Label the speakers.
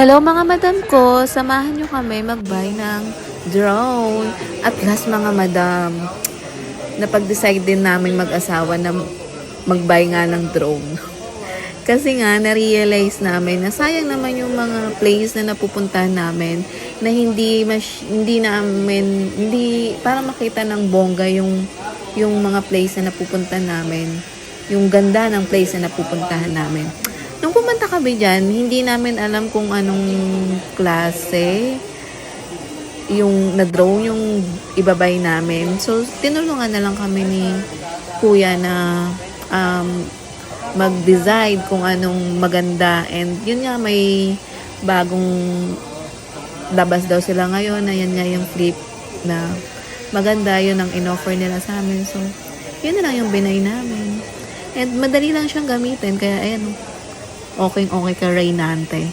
Speaker 1: Hello mga madam ko, samahan nyo kami mag-buy ng drone. At last mga madam, napag-decide din namin mag-asawa na mag-buy nga ng drone. Kasi nga, na-realize namin na sayang naman yung mga place na napupuntahan namin na hindi para makita ng bongga yung mga place na napupuntahan namin. Yung ganda ng place na napupuntahan namin. Nung pumunta kami dyan, hindi namin alam kung anong klase yung na-drone yung ibabay namin. So, tinulungan na lang kami ni kuya na mag-decide kung anong maganda. And yun nga, may bagong labas daw sila ngayon. Ayan nga yung flip na maganda. Yun ang in-offer nila sa amin. So, yun na lang yung binay namin. And madali lang siyang gamitin. Kaya, ayan, okay ka Reynante.